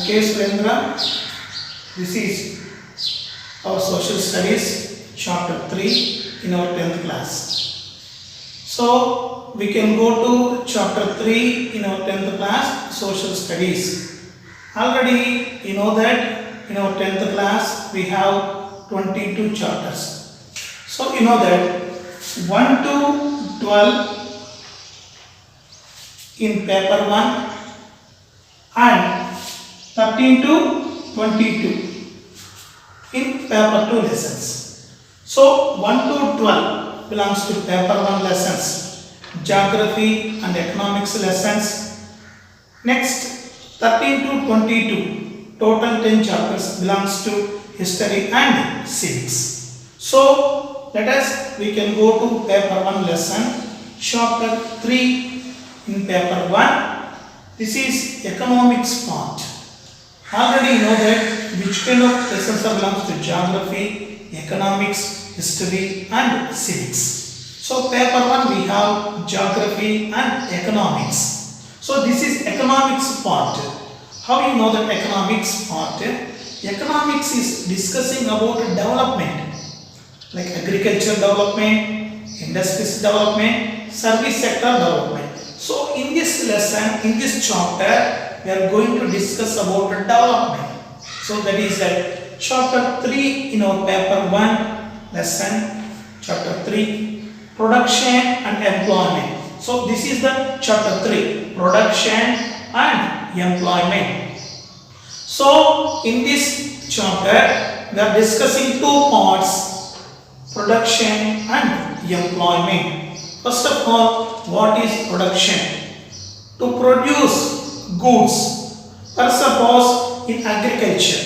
K. Surendra. This is our social studies chapter 3 in our 10th class. So we can go to chapter 3 in our 10th class, social studies. Already you know that in our 10th class we have 22 chapters. So you know that 1 to 12 in paper 1 and 13 to 22 in paper 2 lessons. So 1 to 12 belongs to paper 1 lessons, geography and economics lessons. Next 13 to 22 total 10 chapters belongs to history and civics. So we can go to paper 1 lesson, chapter 3 in paper 1. This is economics part. Already you know that which kind of lessons belongs to geography, economics, history and civics. So paper 1 we have geography and economics. So this is economics part. How you know that economics part? Economics is discussing about development like agriculture development, industries development, service sector development. So in this lesson, in this chapter, we are going to discuss about development. So that is chapter 3 in our paper 1 lesson, chapter 3, production and employment. So this is the chapter 3, production and employment. So in this chapter, we are discussing two parts, production and employment. First of all, what is production? To produce goods. For suppose in agriculture,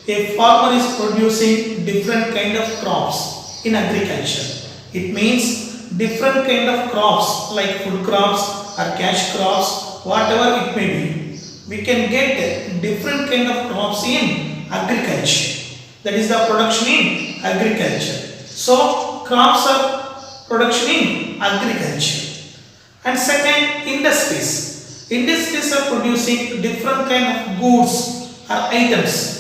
a farmer is producing different kind of crops in agriculture. It means different kind of crops like food crops or cash crops, whatever it may be. We can get different kind of crops in agriculture. That is the production in agriculture. So crops are production in agriculture. And second, industries. Industries are producing different kind of goods or items.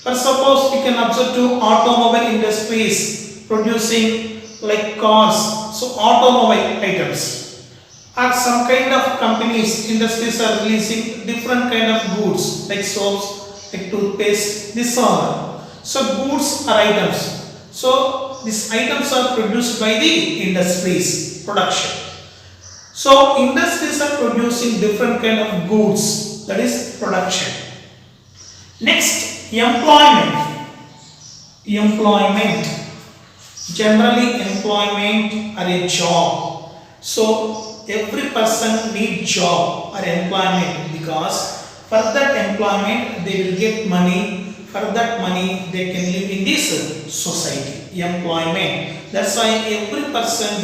For suppose we can observe to automobile industries producing like cars, so automobile items. Or some kind of companies, industries are releasing different kind of goods like soaps, like toothpaste, this all. So goods are items. So these items are produced by the industries, production. So industries are producing different kind of goods, that is production. Next, employment. Employment. Generally employment or a job. So every person needs job or employment because for that employment they will get money. For that money they can live in this society. Employment. That's why every person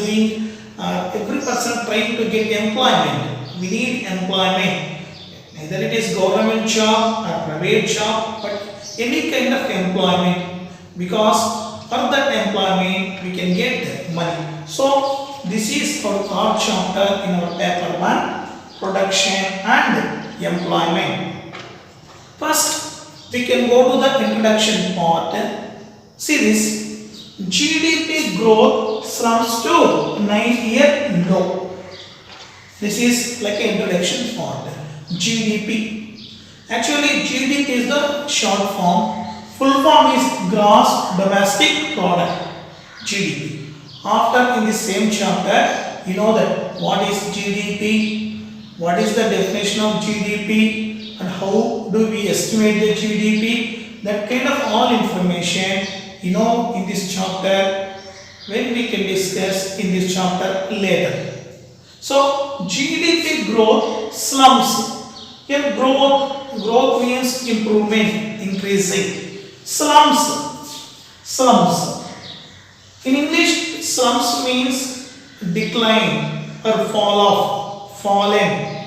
trying to get employment. We need employment. Either it is government job or private job, but any kind of employment, because for that employment we can get money. So this is our chapter in our paper 1, production and employment. First, we can go to the introduction part. See this. GDP growth slumps to 9-year low. This is like an introduction part. GDP. Actually, GDP is the short form. Full form is gross domestic product. GDP. After in the same chapter, you know that what is GDP, what is the definition of GDP, and how do we estimate the GDP. That kind of all information you know in this chapter when we can discuss in this chapter later. So GDP growth slumps. Here growth means improvement, increasing. Slumps. In English, slumps means decline or fall off, fallen.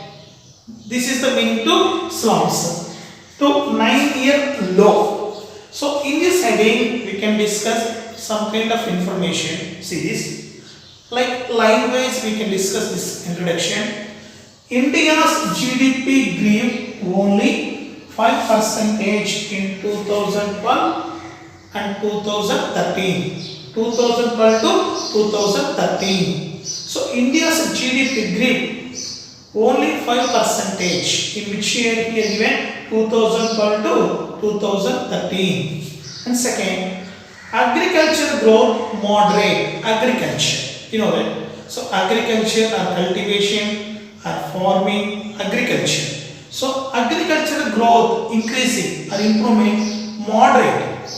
This is the meaning to slumps. To 9-year low. So in this heading we can discuss some kind of information. See this. Like line wise we can discuss this introduction. India's GDP grew only 5 percentage in 2012 and 2013. 2012 to 2013. So India's GDP grew only 5 percentage. In which year he has given? 2012 to 2013. And second, agriculture growth moderate. Agriculture, you know that. So agriculture or cultivation or farming, agriculture. So agricultural growth increasing or improvement moderate.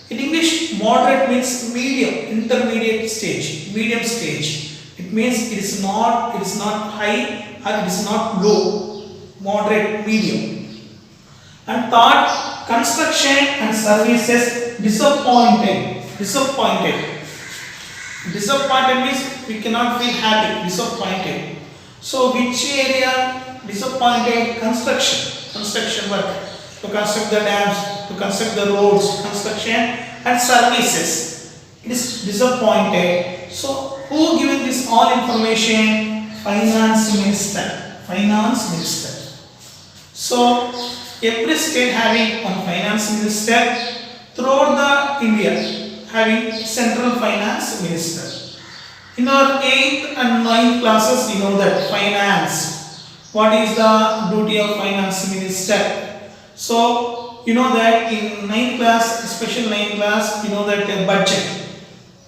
In English, moderate means medium, intermediate stage, medium stage. It means it is not high or it is not low, moderate, medium. And third, construction and services disappointed. Disappointed means we cannot feel happy, disappointed. So which area disappointed? Construction work. To construct the dams, to construct the roads, construction and services. It is disappointed. So who given this all information? Finance Minister. Finance Minister. So every state having one finance minister. Throughout the India having central finance minister. In our 8th and 9th classes, you know that finance. What is the duty of finance minister? So you know that in 9th class, special 9th class, you know that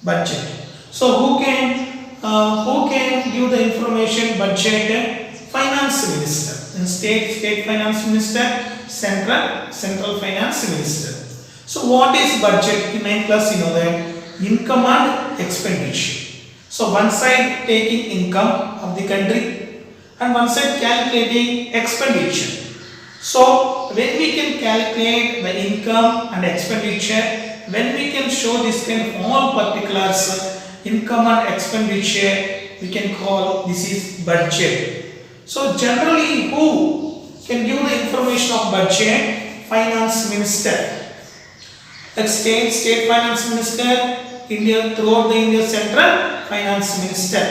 budget. So who can give the information budget? Finance minister. In state finance minister, central finance minister. So what is budget? In 9th class, you know that income and expenditure. So one side taking income of the country and one side calculating expenditure. So when we can calculate the income and expenditure, when we can show this kind of all particulars, income and expenditure, we can call this is budget. So generally who can give the information of budget? Finance minister. Like state finance minister, India throughout the India central finance minister.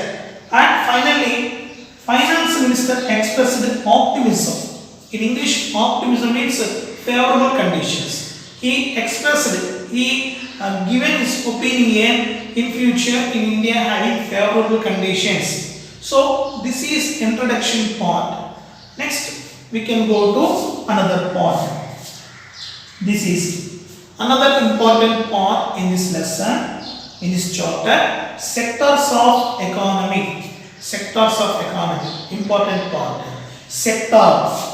And finally, finance minister expressed optimism. In English, optimism means favorable conditions. He expressed, given his opinion in future in India having favorable conditions. So this is introduction part. Next, we can go to another part. This is another important part in this lesson, in this chapter, sectors of economy. Sectors of economy, important part. Sector.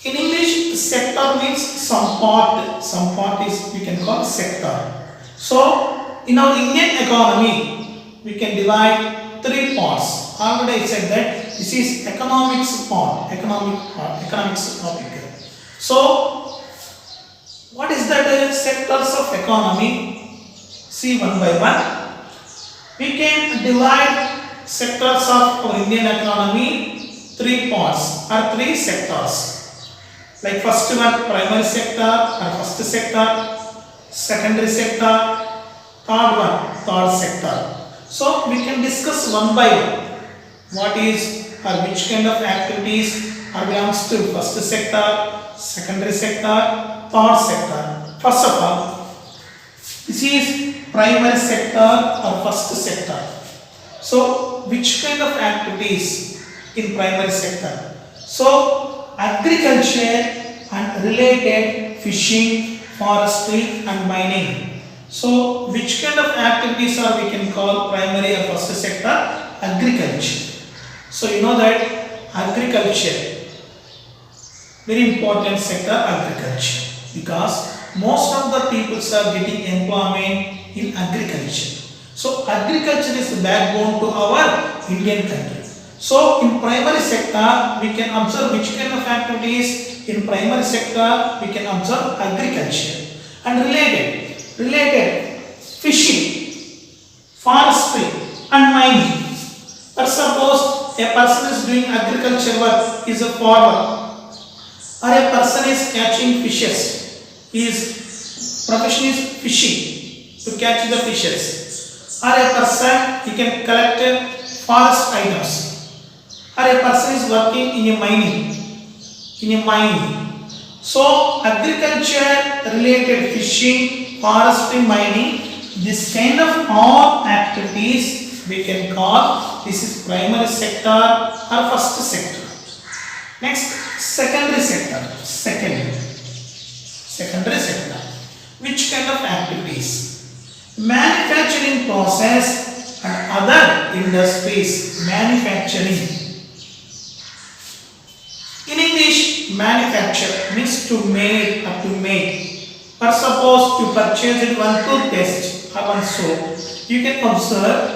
In English, sector means some part. Some part is we can call sector. So in our Indian economy, we can divide 3 parts. Already I said that this is economics part. Economics topic. So what is that sectors of economy? See one by one. We can divide sectors of our Indian economy 3 parts or 3 sectors. Like first one, primary sector or first sector, secondary sector, third one, third sector. So we can discuss one by one. What is or which kind of activities are belongs to first sector, secondary sector, third sector. First of all, this is primary sector or first sector. So which kind of activities in primary sector? So agriculture and related fishing, forestry and mining. So which kind of activities are we can call primary or first sector? Agriculture. So you know that agriculture, very important sector, agriculture, because most of the people are getting employment in agriculture. So agriculture is the backbone to our Indian country. So in primary sector, we can observe which kind of activities. In primary sector, we can observe agriculture and related fishing, forestry and mining. But suppose a person is doing agriculture work, is a farmer, or a person is catching fishes, his profession is fishing, to catch the fishes, or a person he can collect forest items, or a person is working in a mining. in a mining. So agriculture related fishing, forestry, mining, this kind of all activities we can call this is primary sector or first sector. Next, secondary sector. Secondary sector. Which kind of activities? Manufacturing process and other industries. Manufacturing. In English, manufacture means to make or to make. For suppose you purchase it one toothpaste or one soap, you can observe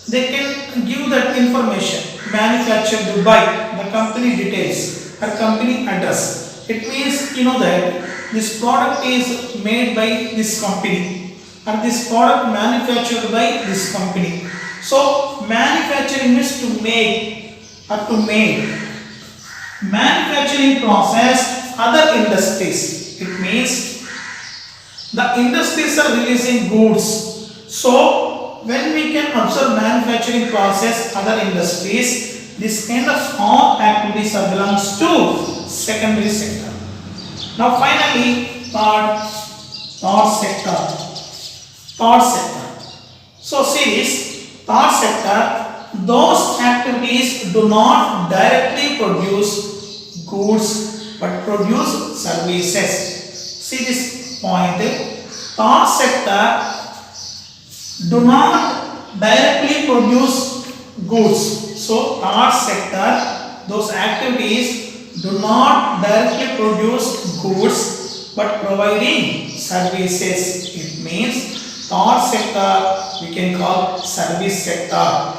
they can give that information. Manufactured by the company details or company address. It means you know that this product is made by this company or this product manufactured by this company. So manufacturing means to make or to make. Manufacturing process, other industries. It means the industries are releasing goods. So when we can observe manufacturing process, other industries, this kind of all activities are belongs to secondary sector. Now finally, third sector. So see this, third sector, those activities do not directly produce goods but produce services. See this point, third sector do not directly produce goods. So third sector, those activities do not directly produce goods but providing services. It means third sector we can call service sector.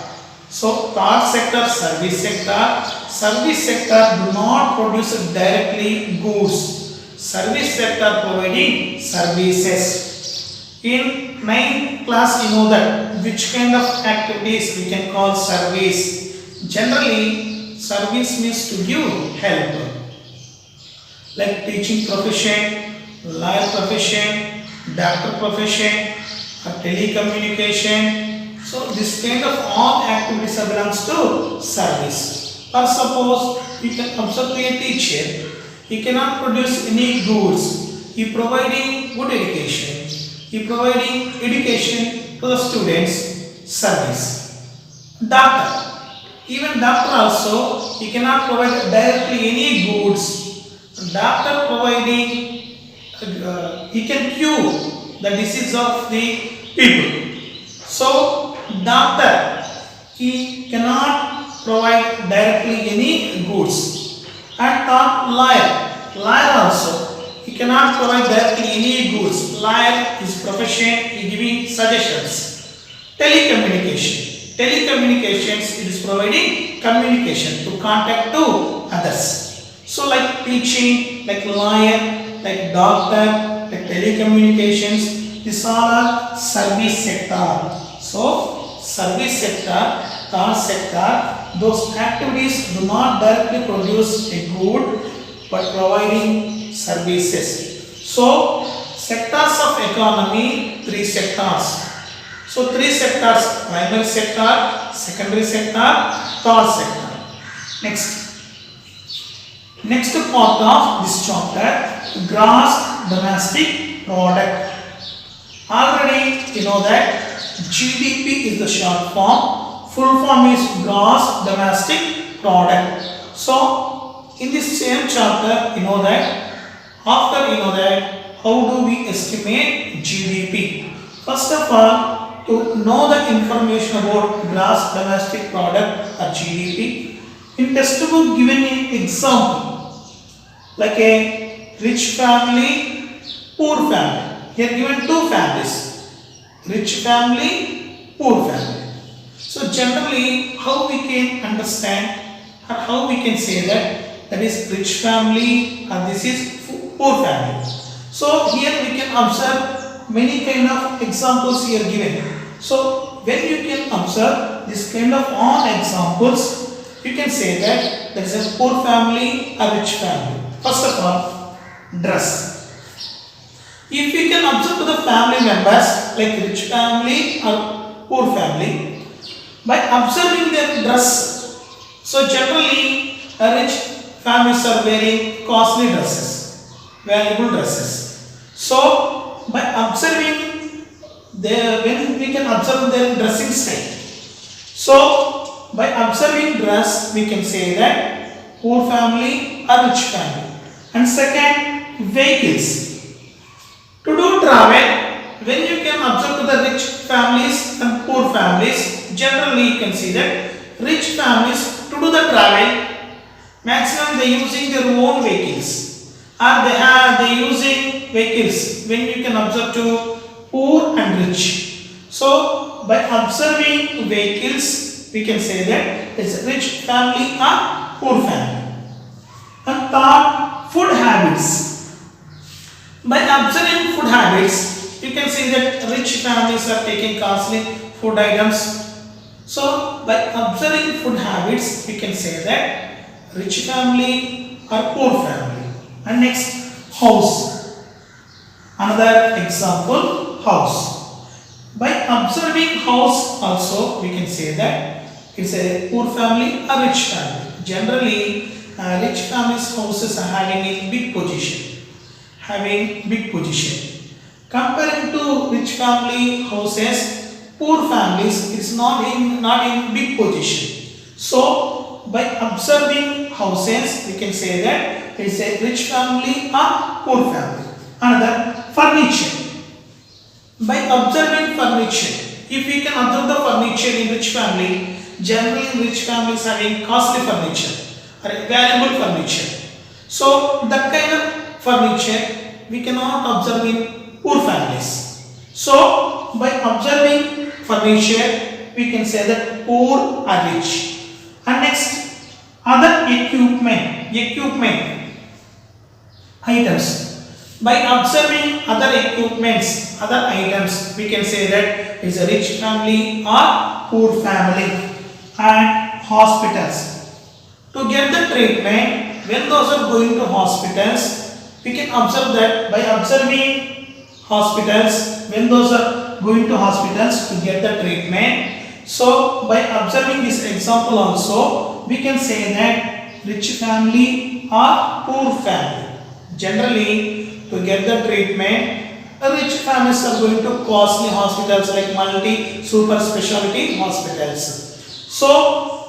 So third sector, service sector. Service sector do not produce directly goods. Service sector providing services. In 9th class you know that which kind of activities we can call service. Generally service means to give help. Like teaching profession, lawyer profession, doctor profession, or telecommunication. So this kind of all activities belongs to service. Or suppose you can observe to a teacher, he cannot produce any goods. He providing good education. He providing education to the students, service. Doctor, even doctor also, he cannot provide directly any goods. Doctor providing, he can cure the disease of the people. So doctor, he cannot provide directly any goods. And lawyer also, he cannot provide directly any goods. Lawyer is profession, he giving suggestions. Telecommunications, it is providing communication to contact to others. So like teaching, like lawyer, like doctor, like telecommunications, these all are service sector. So service sector, third sector, those activities do not directly produce a good but providing services. So sectors of economy, three sectors. So three sectors, primary sector, secondary sector, third sector. Next part of this chapter, gross domestic product. Already you know that GDP is the short form, full form is gross domestic product. So in this same chapter you know that, after you know that, how do we estimate GDP? First of all, to know the information about gross domestic product or GDP, in textbook given an example like a rich family, poor family. Here given two families, rich family, poor family. So generally how we can understand or how we can say that is rich family or this is poor family. So here we can observe many kind of examples here given. So when you can observe this kind of all examples, you can say that there is a poor family, a rich family. First of all, dress. If you can observe to the family members like rich family or poor family, by observing their dress, so generally a rich families are wearing costly dresses, valuable dresses. So by observing when we can observe their dressing style. So by observing dress, we can say that poor family or rich family. And second, vehicles. To do travel, when you can observe to the rich families and poor families, generally you can see that rich families to do the travel, maximum they using their own vehicles, or they using vehicles when you can observe to poor and rich. So by observing vehicles, we can say that it's a rich family or poor family. And third, food habits. By observing food habits, you can see that rich families are taking costly food items. So by observing food habits, we can say that rich family or poor family. And next, house. Another example, house. By observing house also, we can say that it's a poor family or rich family. Generally, rich families' houses are having a big position. Comparing to rich family houses, poor families is not in big position. So by observing houses, we can say that it's a rich family or poor family. Another, furniture. By observing furniture, if we can observe the furniture in rich family, generally rich families having costly furniture or valuable furniture. So that kind of furniture we cannot observe in poor families. So by observing furniture, we can say that poor or rich. And next, other equipment items. By observing other equipments, other items, we can say that it's a rich family or poor family. And hospitals. To get the treatment, when those are going to hospitals, we can observe that by observing hospitals, when those are going to hospitals to get the treatment. So by observing this example also, we can say that rich family or poor family. Generally, to get the treatment, rich families are going to costly hospitals like multi super specialty hospitals. So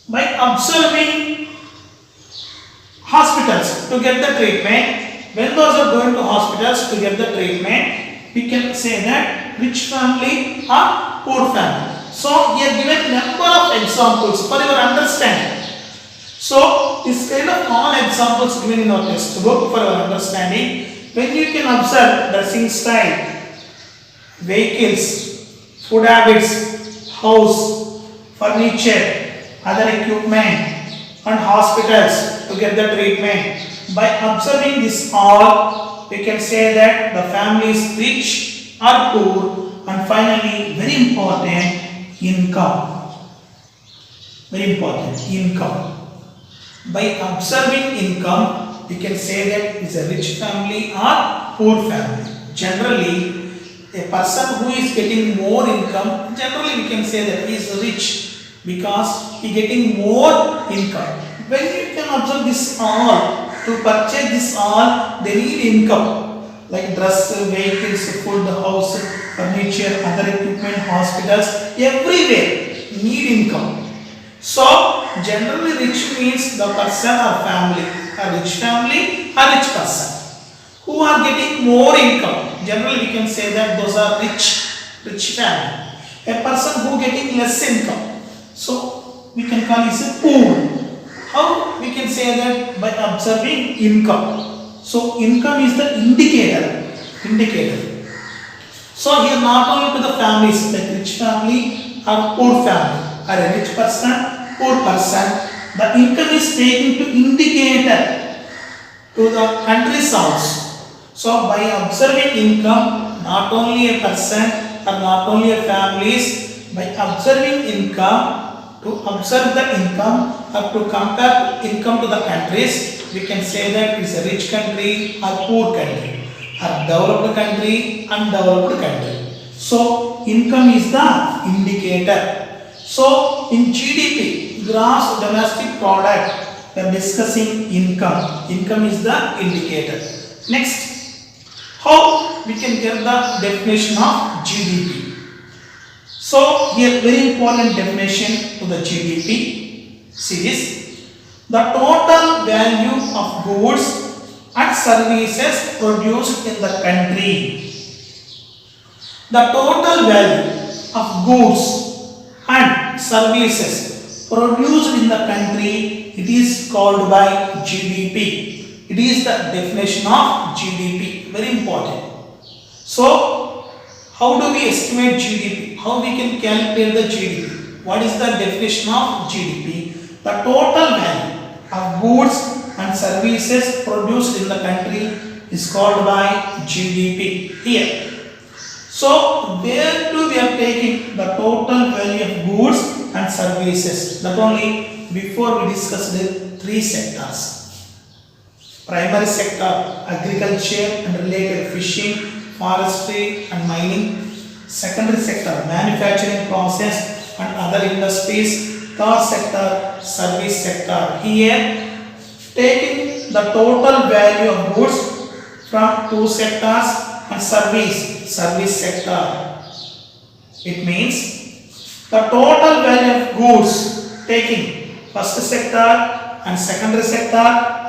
by observing hospitals to get the treatment, when those are going to hospitals to get the treatment, we can say that rich family or poor family. So here given number of examples for your understanding. So this kind of all examples given in our textbook for your understanding. When you can observe dressing style, vehicles, food habits, house, furniture, other equipment and hospitals to get the treatment. By observing this all, we can say that the family is rich or poor. And finally, very important, income. Very important, income. By observing income, we can say that it's a rich family or poor family. Generally, a person who is getting more income, generally we can say that he is rich because he getting more income. When you can observe this all, to purchase this all, they need income. Like dress, vehicles, food, house, furniture, other equipment, hospitals, everywhere need income. So generally rich means the person or family, a rich family, a rich person who are getting more income. Generally we can say that those are rich family. A person who getting less income, so we can call it a poor. How we can say that? By observing income. So income is the indicator. So here not only to the families like rich family or poor family, or a rich person, poor person, the income is taken to indicator to the country's also. So by observing income, not only a person or not only a families, by observing income, to observe the income or to compare income to the countries, we can say that it's a rich country or poor country, or developed country, undeveloped country. So income is the indicator. So in GDP, gross domestic product, we are discussing income. Income is the indicator. Next, how we can get the definition of GDP. So here very important definition to the GDP. See this: the total value of goods and services produced in the country. The total value of goods and services produced in the country, it is called by GDP. It is the definition of GDP. Very important. So, how do we estimate GDP? How we can calculate the GDP? What is the definition of GDP? The total value of goods and services produced in the country is called by GDP here. So, where do we are taking the total value of goods and services? Not only before we discussed the three sectors. Primary sector, agriculture and related fishing, forestry and mining. Secondary sector, manufacturing process and other industries. Third sector, service sector. Here, taking the total value of goods from two sectors and service sector. It means the total value of goods taking first sector and secondary sector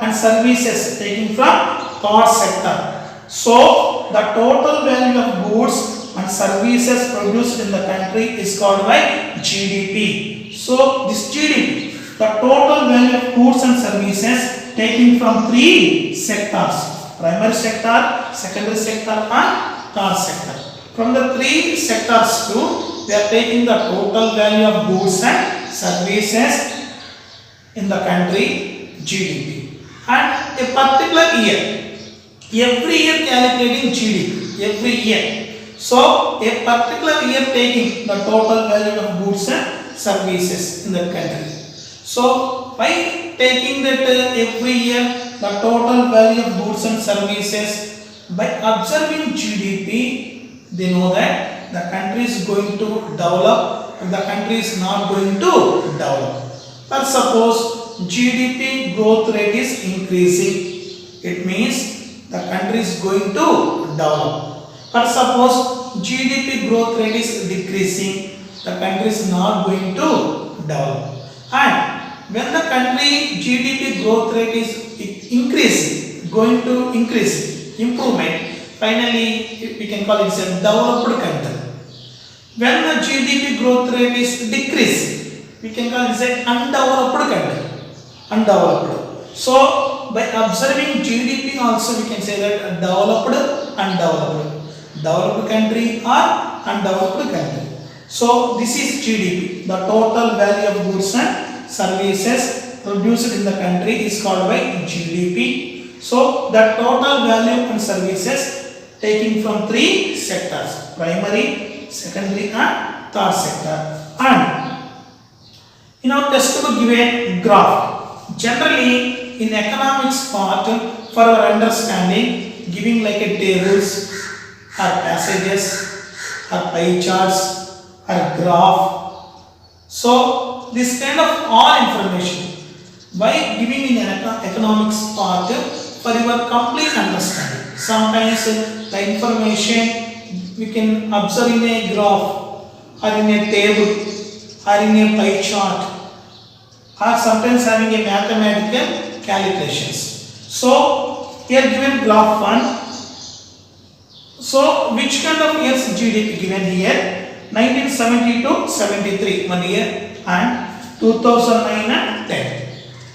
and services taking from third sector. So the total value of goods and services produced in the country is called by GDP. So this GDP, the total value of goods and services taking from three sectors: primary sector, secondary sector and third sector. From the three sectors too, we are taking the total value of goods and services in the country, GDP. And a particular year, every year calculating GDP, every year. So a particular year taking the total value of goods and services in the country. So by taking that every year the total value of goods and services, by observing GDP, they know that the country is going to develop and the country is not going to develop. But suppose GDP growth rate is increasing, it means the country is going to develop. But suppose GDP growth rate is decreasing, the country is not going to develop. And when the country GDP growth rate is increasing, going to increase, improvement, finally we can call it a developed country. When the GDP growth rate is decreasing, we can call it an undeveloped country. Undeveloped. So by observing GDP also we can say that developed, undeveloped. Developed country or undeveloped country. So this is GDP. The total value of goods and services produced in the country is called by GDP. So the total value and services taking from three sectors: primary, secondary and third sector. And in our textbook given graph, generally in economics part, for our understanding, giving like a tables or passages or pie charts or graph. So this kind of all information by giving in an economics part for your complete understanding. Sometimes the information we can observe in a graph or in a table or in a pie chart or sometimes having a mathematical calculations. So here given graph 1. So which kind of years GDP given here? 1970 to 73 1 year and 2009 and 10.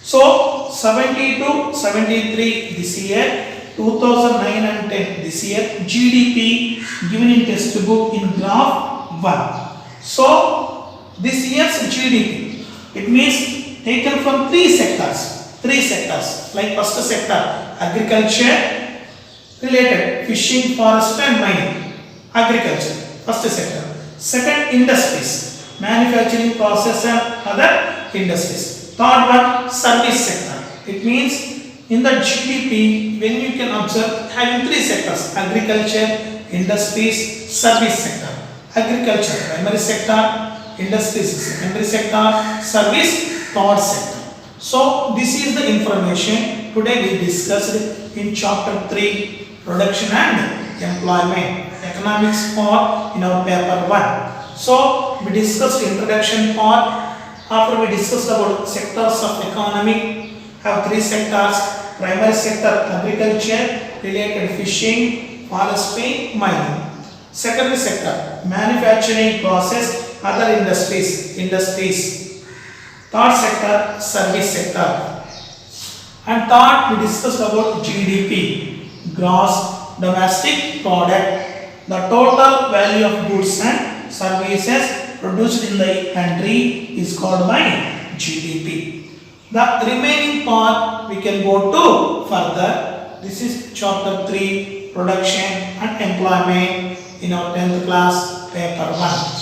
So 70 to 73 this year, 2009 and 10 this year, GDP given in textbook in graph 1. So this year's GDP, it means taken from three sectors, like first sector agriculture related fishing, forest and mining. Agriculture, first sector. Second, industries, manufacturing process and other industries. Third one, service sector. It means in the GDP, when you can observe having three sectors: agriculture, industries, service sector. Agriculture, primary sector; industries, secondary sector; service, third sector. So this is the information today we discussed in chapter 3, production and employment economics part in our paper 1. So we discussed introduction part. After we discussed about sectors of economy, have 3 sectors: primary sector agriculture, related fishing, forestry, mining. Secondary sector manufacturing, process, other industries. Third sector service sector. And third we discussed about GDP, gross domestic product, the total value of goods and services produced in the country is called by GDP. The remaining part we can go to further. This is chapter 3, production and employment in our 10th class paper 1.